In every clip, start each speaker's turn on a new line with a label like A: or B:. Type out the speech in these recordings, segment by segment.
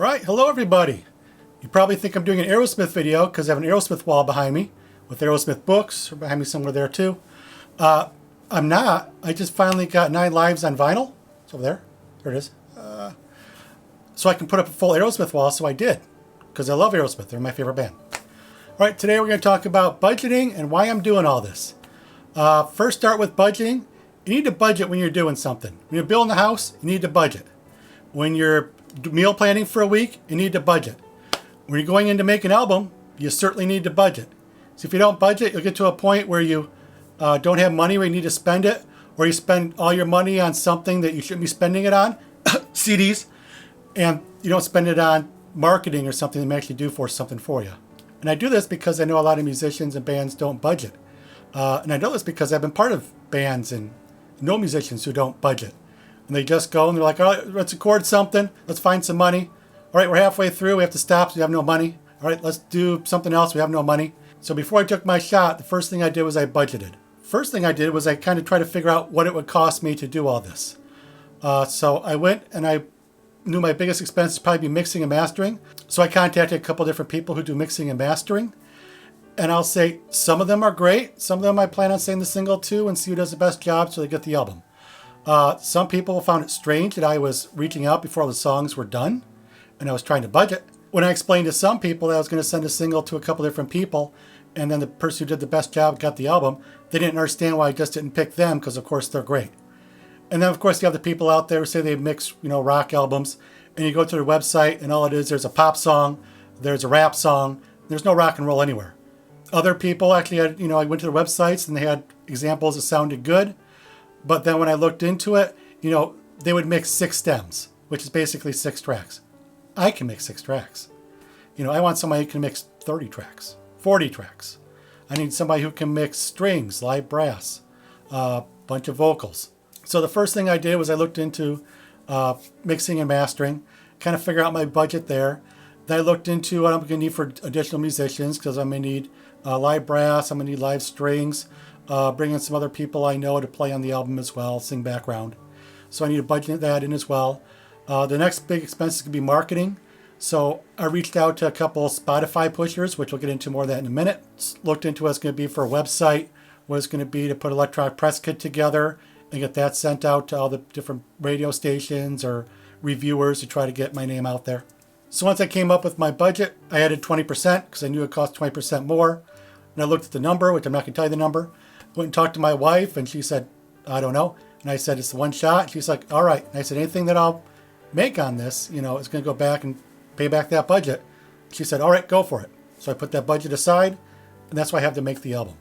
A: Right, hello everybody. You probably think I'm doing an Aerosmith video because I have an Aerosmith wall behind me with Aerosmith books, or behind me somewhere there too. I'm not. I just finally got 9 Lives on vinyl. It's over there. There it is. So I can put up a full Aerosmith wall, so I did. Because I love Aerosmith. They're my favorite band. All right, today we're going to talk about budgeting and why I'm doing all this. First, start with budgeting. You need to budget when you're doing something. When you're building a house, you need to budget. When you're meal planning for a week, you need to budget. When you're going in to make an album, you certainly need to budget. So if you don't budget, you'll get to a point where you don't have money where you need to spend it, or you spend all your money on something that you shouldn't be spending it on, CDs, and you don't spend it on marketing or something that may actually do something for you. And I do this because I know a lot of musicians and bands don't budget. And I know this because I've been part of bands and know musicians who don't budget. And they just go and they're like, all right, let's record something. Let's find some money. All right, we're halfway through. We have to stop. So we have no money. All right, let's do something else. We have no money. So before I took my shot, the first thing I did was I budgeted. First thing I did was I kind of tried to figure out what it would cost me to do all this. So I went and I knew my biggest expense would probably be mixing and mastering. So I contacted a couple different people who do mixing and mastering. And I'll say some of them are great. Some of them I plan on sending the single to and see who does the best job so they get the album. Some people found it strange that I was reaching out before all the songs were done and I was trying to budget. When I explained to some people that I was going to send a single to a couple different people and then the person who did the best job got the album, they didn't understand why I just didn't pick them because of course they're great. And then of course you have the people out there who say they mix, rock albums, and you go to their website and all it is, there's a pop song, there's a rap song, there's no rock and roll anywhere. Other people actually had, I went to their websites and they had examples that sounded good. But then when I looked into it, they would mix 6 stems, which is basically 6 tracks. I can mix 6 tracks. I want somebody who can mix 30 tracks, 40 tracks. I need somebody who can mix strings, live brass, a bunch of vocals. So the first thing I did was I looked into mixing and mastering, kind of figure out my budget there. Then I looked into what I'm going to need for additional musicians because I'm going to need live brass, I'm going to need live strings, bring in some other people I know to play on the album as well, sing background. So I need to budget that in as well. The next big expense is going to be marketing. So I reached out to a couple Spotify pushers, which we'll get into more of that in a minute. Looked into what it's going to be for a website, what it's going to be to put an electronic press kit together and get that sent out to all the different radio stations or reviewers to try to get my name out there. So once I came up with my budget, I added 20% because I knew it cost 20% more. And I looked at the number, which I'm not going to tell you the number. Went and talked to my wife, and she said, I don't know. And I said, it's the one shot. And she's like, all right. And I said, anything that I'll make on this, is going to go back and pay back that budget. She said, all right, go for it. So I put that budget aside, and that's why I have to make the album.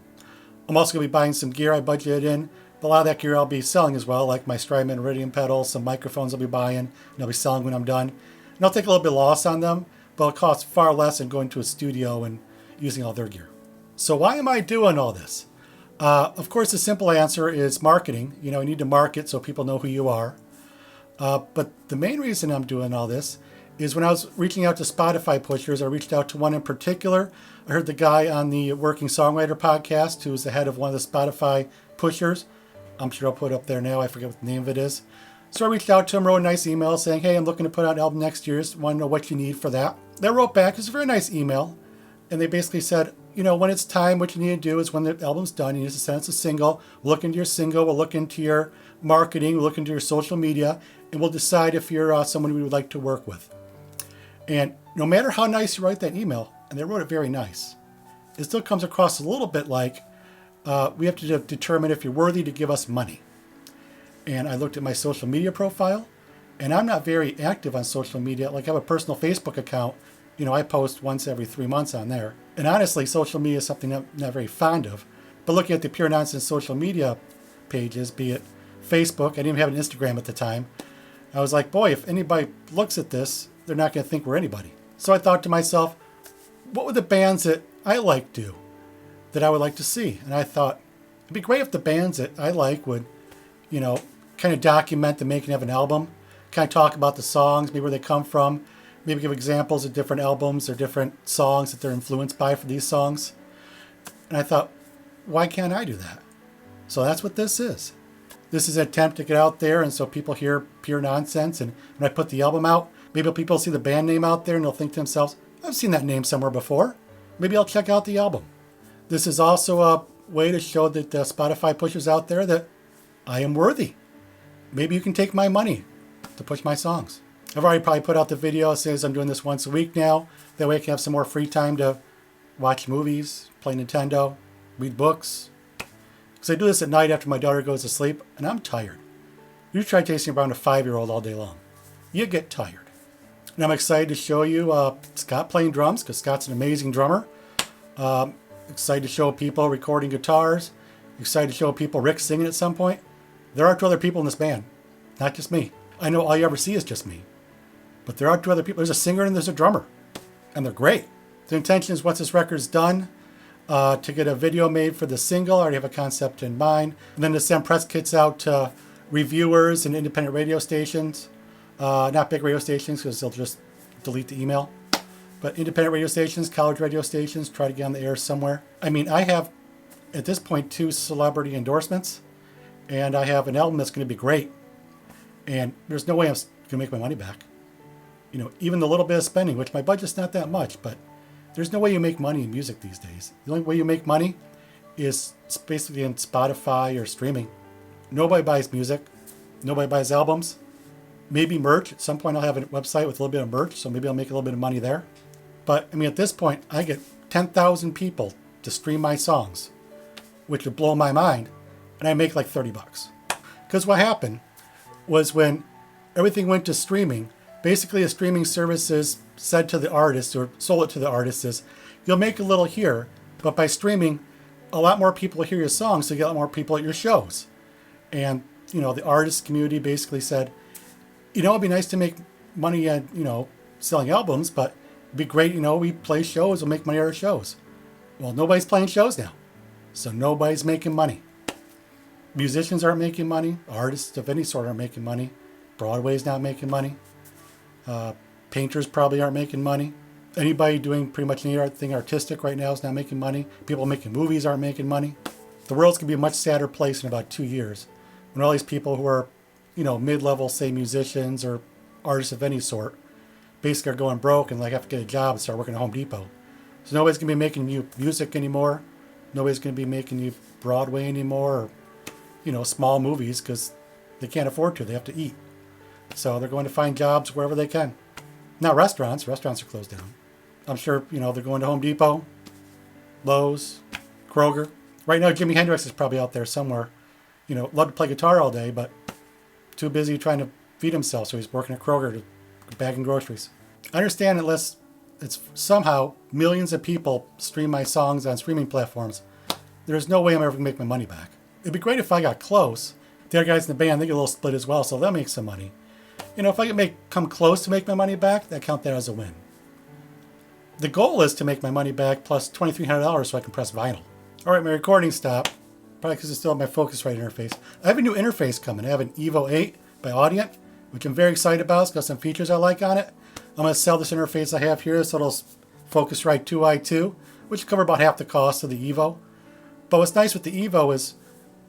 A: I'm also going to be buying some gear I budgeted in. But a lot of that gear I'll be selling as well, like my Strymon Iridium pedals, some microphones I'll be buying, and I'll be selling when I'm done. And I'll take a little bit of loss on them, but it'll cost far less than going to a studio and using all their gear. So why am I doing all this? Of course, the simple answer is marketing. You need to market so people know who you are. But the main reason I'm doing all this is when I was reaching out to Spotify pushers, I reached out to one in particular. I heard the guy on the Working Songwriter podcast, who's the head of one of the Spotify pushers. I'm sure I'll put it up there now. I forget what the name of it is. So I reached out to him, wrote a nice email saying, hey, I'm looking to put out an album next year. Just want to know what you need for that. They wrote back. It's a very nice email. And they basically said, when it's time, what you need to do is when the album's done, you need to send us a single. We'll look into your single. We'll look into your marketing. We'll look into your social media. And we'll decide if you're someone we would like to work with. And no matter how nice you write that email, and they wrote it very nice, it still comes across a little bit like we have to determine if you're worthy to give us money. And I looked at my social media profile, and I'm not very active on social media. Like I have a personal Facebook account. I post once every 3 months on there. And honestly, social media is something I'm not very fond of. But looking at the pure nonsense social media pages, be it Facebook, I didn't even have an Instagram at the time. I was like, boy, if anybody looks at this, they're not going to think we're anybody. So I thought to myself, what would the bands that I like do that I would like to see? And I thought, it'd be great if the bands that I like would, kind of document the making of an album, kind of talk about the songs, maybe where they come from, maybe give examples of different albums or different songs that they're influenced by for these songs. And I thought, why can't I do that? So that's what this is. This is an attempt to get out there, and so people hear pure nonsense. And when I put the album out, Maybe people see the band name out there and they'll think to themselves, I've seen that name somewhere before. Maybe I'll check out the album. This is also a way to show that Spotify pushers out there that I am worthy. Maybe you can take my money to push my songs. I've already probably put out the video since I'm doing this once a week now. That way I can have some more free time to watch movies, play Nintendo, read books. Because I do this at night after my daughter goes to sleep, and I'm tired. You try chasing around a 5-year-old all day long. You get tired. And I'm excited to show you Scott playing drums, because Scott's an amazing drummer. Excited to show people recording guitars. Excited to show people Rick singing at some point. There are 2 other people in this band, not just me. I know all you ever see is just me. But there are 2 other people. There's a singer and there's a drummer. And they're great. The intention is once this record's done, to get a video made for the single. I already have a concept in mind. And then to send press kits out to reviewers and independent radio stations. Not big radio stations because they'll just delete the email. But independent radio stations, college radio stations, try to get on the air somewhere. I mean, I have, at this point, 2 celebrity endorsements. And I have an album that's going to be great. And there's no way I'm going to make my money back. You know, even the little bit of spending, which my budget's not that much, but there's no way you make money in music these days. The only way you make money is basically in Spotify or streaming. Nobody buys music. Nobody buys albums. Maybe merch. At some point I'll have a website with a little bit of merch, so maybe I'll make a little bit of money there. But, I mean, at this point, I get 10,000 people to stream my songs, which would blow my mind, and I make like $30. Because what happened was when everything went to streaming, basically the streaming services said to the artist, or sold it to the artist, is you'll make a little here, but by streaming, a lot more people hear your songs, so you get a lot more people at your shows. And, you know, the artist community basically said, you know, it'd be nice to make money at, you know, selling albums, but it'd be great, you know, we play shows, we'll make money at our shows. Well, nobody's playing shows now, so nobody's making money. Musicians aren't making money. Artists of any sort aren't making money. Broadway's not making money. Painters probably aren't making money. Anybody doing pretty much anything artistic right now is not making money. People making movies aren't making money. The world's going to be a much sadder place in about 2 years when all these people who are, you know, mid-level, say, musicians or artists of any sort, basically are going broke and like have to get a job and start working at Home Depot. So nobody's going to be making you music anymore. Nobody's going to be making you Broadway anymore or, you know, small movies because they can't afford to. They have to eat. So they're going to find jobs wherever they can. Now restaurants are closed down. I'm sure, you know, they're going to Home Depot, Lowe's, Kroger. Right now, Jimi Hendrix is probably out there somewhere. You know, love to play guitar all day, but too busy trying to feed himself, so he's working at Kroger to bagging groceries. I understand unless it's somehow millions of people stream my songs on streaming platforms, there's no way I'm ever going to make my money back. It'd be great if I got close. The other guys in the band, they get a little split as well, so they'll make some money. You know, if I can come close to make my money back, I count that as a win. The goal is to make my money back plus $2,300 so I can press vinyl. All right, my recording stopped. Probably because I still have my Focusrite interface. I have a new interface coming. I have an Evo 8 by Audient, which I'm very excited about. It's got some features I like on it. I'm going to sell this interface I have here, this little Focusrite 2i2, which will cover about half the cost of the Evo. But what's nice with the Evo is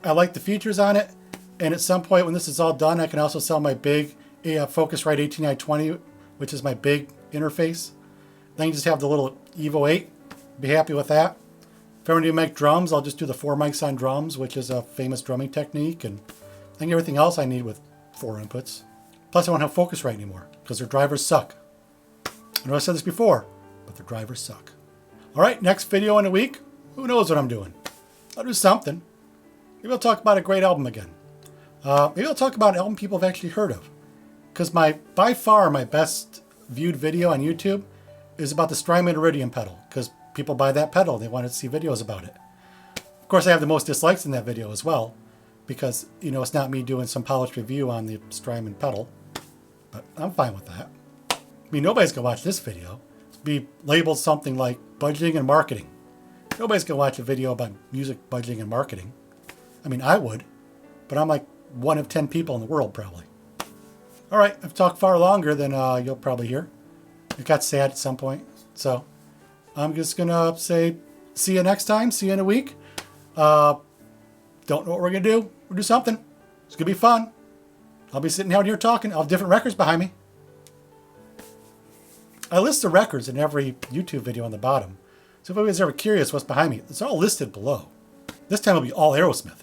A: I like the features on it, and at some point when this is all done, I can also sell my big Focusrite 18920, which is my big interface. Then you just have the little Evo 8. Be happy with that. If I want to make drums, I'll just do the 4 mics on drums, which is a famous drumming technique, and I think everything else I need with 4 inputs. Plus, I won't have Focusrite anymore because their drivers suck. I know I said this before, but their drivers suck. All right, next video in a week. Who knows what I'm doing? I'll do something. Maybe I'll talk about a great album again. Maybe I'll talk about an album people have actually heard of. Because by far my best viewed video on YouTube is about the Strymon Iridium pedal. Because people buy that pedal. They want to see videos about it. Of course, I have the most dislikes in that video as well. Because, you know, it's not me doing some polished review on the Strymon pedal. But I'm fine with that. I mean, nobody's going to watch this video. It'll be labeled something like budgeting and marketing. Nobody's going to watch a video about music budgeting and marketing. I mean, I would. But I'm like 1 of 10 people in the world, probably. All right, I've talked far longer than you'll probably hear. It got sad at some point. So I'm just going to say, see you next time. See you in a week. Don't know what we're going to do. We'll do something. It's going to be fun. I'll be sitting out here talking. I'll have different records behind me. I list the records in every YouTube video on the bottom. So if anybody's ever curious what's behind me, it's all listed below. This time it'll be all Aerosmith.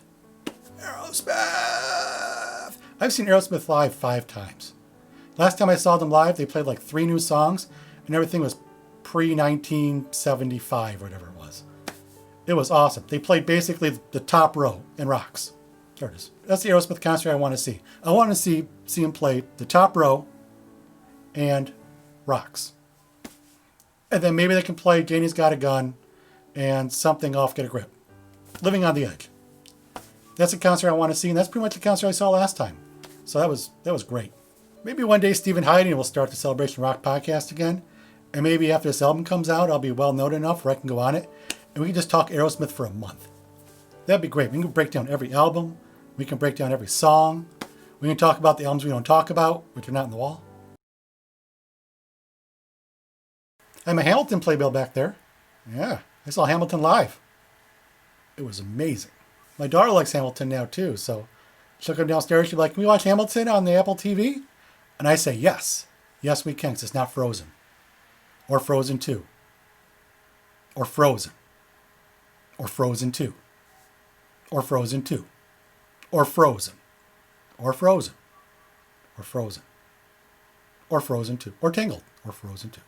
A: Aerosmith! I've seen Aerosmith live 5 times. Last time I saw them live, they played like 3 new songs, and everything was pre-1975 or whatever it was. It was awesome. They played basically the top row in Rocks. There it is. That's the Aerosmith concert I want to see. I want to see them play the top row and Rocks. And then maybe they can play Janie's Got a Gun and something off Get a Grip. Living on the Edge. That's a concert I want to see, and that's pretty much the concert I saw last time. So that was great. Maybe one day Stephen Heidi will start the Celebration Rock podcast again. And maybe after this album comes out, I'll be well known enough where I can go on it. And we can just talk Aerosmith for a month. That'd be great. We can break down every album. We can break down every song. We can talk about the albums we don't talk about, which are not on the wall. I have a Hamilton playbill back there. Yeah, I saw Hamilton live. It was amazing. My daughter likes Hamilton now too, so she'll come downstairs. She'll be like, "Can we watch Hamilton on the Apple TV?" And I say, yes. Yes, we can, because it's not Frozen. Or Frozen 2. Or Frozen. Or Frozen 2. Or Frozen 2. Or Frozen. Or Frozen. Or Frozen. Or Frozen 2. Or Tangled. Or Frozen 2.